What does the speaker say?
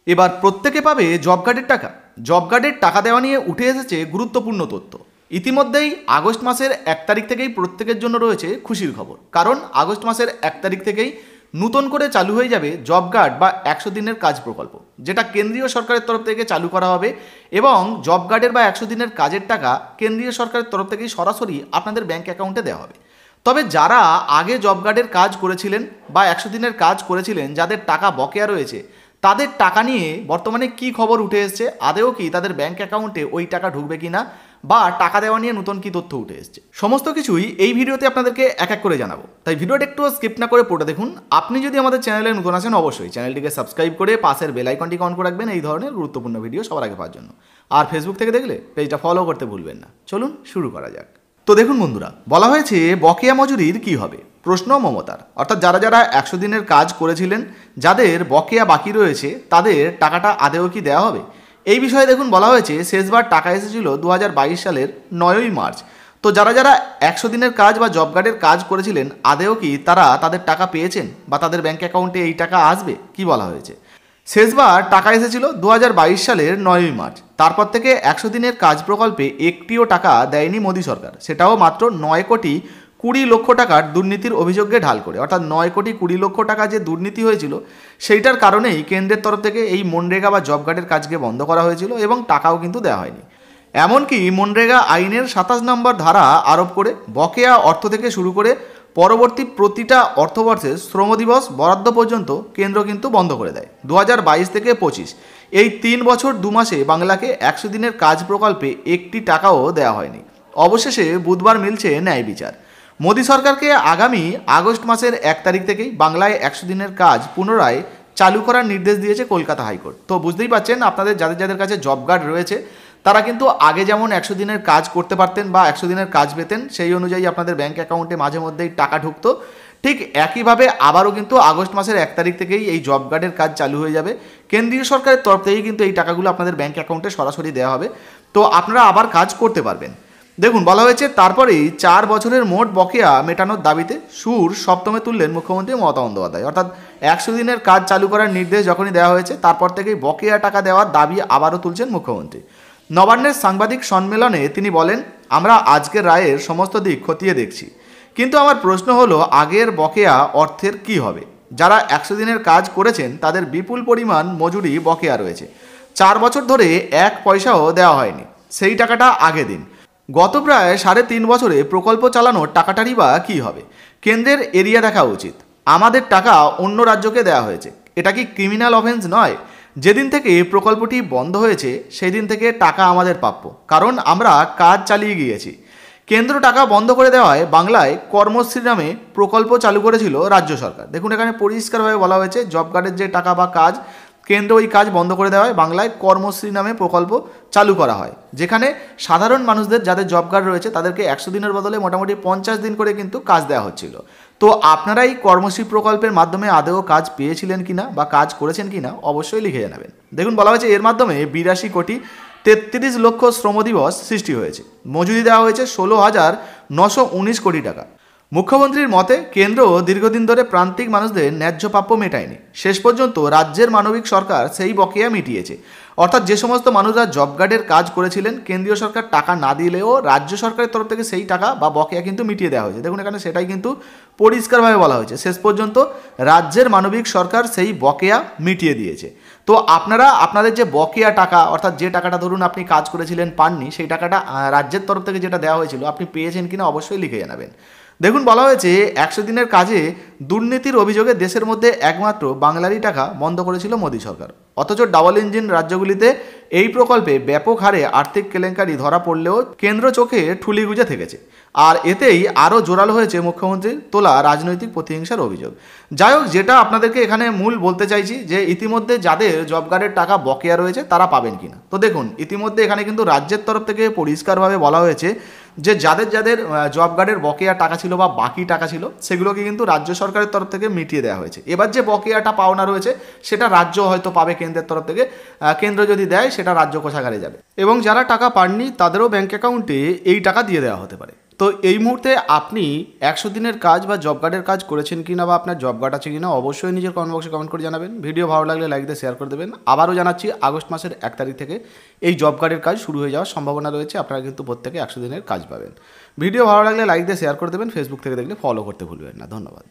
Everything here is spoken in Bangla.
এবার প্রত্যেকে পাবে জব কার্ডের টাকা। জব কার্ডের টাকা দেওয়া নিয়ে উঠে এসেছে গুরুত্বপূর্ণ তথ্য। ইতিমধ্যেই আগস্ট মাসের 1 তারিখ থেকেই প্রত্যেকের জন্য রয়েছে খুশির খবর, কারণ আগস্ট মাসের 1 তারিখ থেকেই নতুন করে চালু হয়ে যাবে জব কার্ড বা 100 দিনের কাজ প্রকল্প, যেটা কেন্দ্রীয় সরকারের তরফ থেকে চালু করা হবে। এবং জব কার্ডের বা 100 দিনের কাজের টাকা কেন্দ্রীয় সরকারের তরফ থেকেই সরাসরি আপনাদের ব্যাঙ্ক অ্যাকাউন্টে দেওয়া হবে। তবে যারা আগে জব কার্ডের কাজ করেছিলেন বা 100 দিনের কাজ করেছিলেন, যাদের টাকা বকেয়া রয়েছে, তাদের টাকা নিয়ে বর্তমানে কি খবর উঠে এসছে, আদেও কি তাদের ব্যাঙ্ক অ্যাকাউন্টে ওই টাকা ঢুকবে কিনা, বা টাকা দেওয়া নিয়ে নতুন কি তথ্য উঠে এসছে, সমস্ত কিছুই এই ভিডিওতে আপনাদেরকে এক এক করে জানাবো। তাই ভিডিওটা একটু স্কিপ না করে পড়ে দেখুন। আপনি যদি আমাদের চ্যানেলে নতুন আসেন, অবশ্যই চ্যানেলটিকে সাবস্ক্রাইব করে পাশের বেল আইকনটিকে অন করে রাখবেন এই ধরনের গুরুত্বপূর্ণ ভিডিও সবার আগে পাওয়ার জন্য। আর ফেসবুক থেকে দেখলে পেজটা ফলো করতে ভুলবেন না। চলুন শুরু করা যাক। তো দেখুন বন্ধুরা, বলা হয়েছে বকেয়া মজুরির কি হবে। প্রশ্ন মমতার, অর্থাৎ যারা যারা 100 দিনের কাজ করেছিলেন, যাদের বকেয়া বাকি রয়েছে, তাদের টাকাটা আদেও কি দেওয়া হবে, এই বিষয়ে দেখুন বলা হয়েছে শেষবার টাকা এসেছিল 2022 সালের 9ই মার্চ। তো যারা যারা 100 দিনের কাজ বা জব কার্ডের কাজ করেছিলেন, আদেও কি তারা তাদের টাকা পেয়েছেন বা তাদের ব্যাঙ্ক অ্যাকাউন্টে এই টাকা আসবে, কি বলা হয়েছে। শেষবার টাকা এসেছিল 2022 সালের 9ই মার্চ। তারপর থেকে 100 দিনের কাজ প্রকল্পে একটিও টাকা দেয়নি মোদী সরকার, সেটাও মাত্র 9,20,00,000 টাকার দুর্নীতির অভিযোগে ঢাল করে। অর্থাৎ 9,20,00,000 টাকা যে দুর্নীতি হয়েছিল, সেইটার কারণেই কেন্দ্রের তরফ থেকে এই মনরেগা বা জব কার্ডের কাজকে বন্ধ করা হয়েছিল এবং টাকাও কিন্তু দেওয়া হয়নি। এমনকি মনরেগা আইনের 27 নম্বর ধারা আরোপ করে বকেয়া অর্থ থেকে শুরু করে পরবর্তী প্রতিটা অর্থবর্ষের শ্রম দিবস বরাদ্দ পর্যন্ত কেন্দ্র কিন্তু বন্ধ করে দেয়। 2022 থেকে 25 এই 3 বছর 2 মাসে বাংলাকে 100 দিনের কাজ প্রকল্পে একটি টাকাও দেওয়া হয়নি। অবশেষে বুধবার মিলছে ন্যায় বিচার। মোদী সরকারকে আগামী আগস্ট মাসের 1 তারিখ থেকেই বাংলায় 100 দিনের কাজ পুনরায় চালু করার নির্দেশ দিয়েছে কলকাতা হাইকোর্ট। তো বুঝতেই পারছেন, আপনাদের যাদের যাদের কাছে জব কার্ড রয়েছে, তারা কিন্তু আগে যেমন 100 দিনের কাজ করতে পারতেন বা 100 দিনের কাজ পেতেন, সেই অনুযায়ী আপনাদের ব্যাঙ্ক অ্যাকাউন্টে মাঝে মধ্যেই টাকা ঢুকতো। ঠিক একইভাবে আবারও কিন্তু আগস্ট মাসের 1 তারিখ থেকেই এই জব কার্ডের কাজ চালু হয়ে যাবে। কেন্দ্রীয় সরকারের তরফ থেকেই কিন্তু এই টাকাগুলো আপনাদের ব্যাঙ্ক অ্যাকাউন্টে সরাসরি দেওয়া হবে। তো আপনারা আবার কাজ করতে পারবেন। দেখুন বলা হয়েছে, তারপরেই 4 বছরের মোট বকেয়া মেটানোর দাবিতে সুর সপ্তমে তুললেন মুখ্যমন্ত্রী মমতা বন্দ্যোপাধ্যায়। অর্থাৎ 100 দিনের কাজ চালু করার নির্দেশ যখনই দেওয়া হয়েছে, তারপর থেকেই বকেয়া টাকা দেওয়ার দাবি আবারও তুলছেন মুখ্যমন্ত্রী। নবান্নের সাংবাদিক সম্মেলনে তিনি বলেন, আমরা আজকের রায়ের সমস্ত দিক খতিয়ে দেখছি, কিন্তু আমার প্রশ্ন হলো আগের বকেয়া অর্থের কি হবে। যারা 100 দিনের কাজ করেছেন তাদের বিপুল পরিমাণ মজুরি বকেয়া রয়েছে। 4 বছর ধরে 1 পয়সাও দেওয়া হয়নি, সেই টাকাটা আগে দিন। গত প্রায় 3.5 বছরে প্রকল্প চালানোর টাকাটারই বা কী হবে। কেন্দ্রের এরিয়া দেখা উচিত। আমাদের টাকা অন্য রাজ্যকে দেওয়া হয়েছে, এটা কি ক্রিমিনাল অফেন্স নয়? যেদিন থেকে প্রকল্পটি বন্ধ হয়েছে সেই দিন থেকে টাকা আমাদের প্রাপ্য, কারণ আমরা কাজ চালিয়ে গিয়েছি। কেন্দ্র টাকা বন্ধ করে দেওয়ায় বাংলায় কর্মশ্রী নামে প্রকল্প চালু করেছিল রাজ্য সরকার। দেখুন এখানে পরিষ্কারভাবে বলা হয়েছে, জব কার্ডের যে টাকা বা কাজ, কেন্দ্র ওই কাজ বন্ধ করে দেওয়ায় বাংলায় কর্মশ্রী নামে প্রকল্প চালু করা হয়, যেখানে সাধারণ মানুষদের যাদের জব কার্ড রয়েছে তাদেরকে 100 দিনের বদলে মোটামুটি 50 দিন করে কিন্তু কাজ দেওয়া হচ্ছিল। তো আপনারা এই কর্মশ্রী প্রকল্পের মাধ্যমে আদৌ কাজ পেয়েছিলেন কিনা বা কাজ করেছেন কিনা অবশ্যই লিখে জানাবেন। দেখুন বলা হয়েছে, এর মাধ্যমে 82,33,00,000 শ্রমদিবস সৃষ্টি হয়েছে। মজুরি দেওয়া হয়েছে 16,919 কোটি টাকা। মুখ্যমন্ত্রীর মতে, কেন্দ্র দীর্ঘদিন ধরে প্রান্তিক মানুষদের ন্যায্য প্রাপ্য মেটায়নি। শেষ পর্যন্ত রাজ্যের মানবিক সরকার সেই বকেয়া মিটিয়েছে। অর্থাৎ যে সমস্ত মানুষরা জব কার্ডের কাজ করেছিলেন, কেন্দ্রীয় সরকার টাকা না দিলেও রাজ্য সরকারের তরফ থেকে সেই টাকা বা বকেয়া কিন্তু মিটিয়ে দেওয়া হয়েছে। দেখুন এখানে সেটাই কিন্তু পরিষ্কারভাবে বলা হয়েছে, শেষ পর্যন্ত রাজ্যের মানবিক সরকার সেই বকেয়া মিটিয়ে দিয়েছে। তো আপনারা আপনাদের যে বকেয়া টাকা, অর্থাৎ যে টাকাটা ধরুন আপনি কাজ করেছিলেন পাননি, সেই টাকাটা রাজ্যের তরফ থেকে যেটা দেওয়া হয়েছিল আপনি পেয়েছেন কিনা অবশ্যই লিখে জানাবেন। দেখুন বলা হয়েছে, 100 দিনের কাজে দুর্নীতির অভিযোগে দেশের মধ্যে একমাত্র বাংলারই টাকা বন্ধ করেছিল মোদী সরকার। অথচ ডাবল ইঞ্জিন রাজ্যগুলিতে এই প্রকল্পে ব্যাপক হারে আর্থিক কেলেঙ্কারি ধরা পড়লেও কেন্দ্র চোখে ঠুলি গুজে থেকেছে। আর এতেই আরও জোরালো হয়েছে মুখ্যমন্ত্রীর তোলা রাজনৈতিক প্রতিহিংসার অভিযোগ। যাই হোক, যেটা আপনাদেরকে এখানে মূল বলতে চাইছি যে ইতিমধ্যে যাদের জব কার্ডের টাকা বকেয়া রয়েছে তারা পাবেন কিনা। তো দেখুন ইতিমধ্যে এখানে কিন্তু রাজ্যের তরফ থেকে পরিষ্কারভাবে বলা হয়েছে যে যাদের যাদের জব কার্ডের বকেয়া টাকা ছিল বা বাকি টাকা ছিল, সেগুলোকে কিন্তু রাজ্য সরকারের তরফ থেকে মিটিয়ে দেওয়া হয়েছে। এবার যে বকেয়াটা পাওনা রয়েছে সেটা রাজ্য হয়তো পাবে কেন্দ্রের তরফ থেকে, কেন্দ্র যদি দেয় সেটা রাজ্য কোষাগারে যাবে, এবং যারা টাকা পাননি তাদেরও ব্যাঙ্ক অ্যাকাউন্টে এই টাকা দিয়ে দেওয়া হতে পারে। তো এই মুহূর্তে আপনি 100 দিনের কাজ বা জব কার্ডের কাজ করেছেন কিনা বা আপনার জব কার্ড আছে কিনা অবশ্যই নিজের কমেন্ট বক্সে কমেন্ট করে জানাবেন। ভিডিও ভালো লাগলে লাইক দিয়ে শেয়ার করে দেবেন। আবারও জানাচ্ছি আগস্ট মাসের 1 তারিখ থেকে এই জব কার্ডের কাজ শুরু হয়ে যাওয়ার সম্ভাবনা রয়েছে। আপনারা কিন্তু প্রত্যেকে 100 দিনের কাজ পাবেন। ভিডিও ভালো লাগলে লাইক দিয়ে শেয়ার করে দেবেন। ফেসবুক থেকে দেখলে ফলো করতে ভুলবেন না। ধন্যবাদ।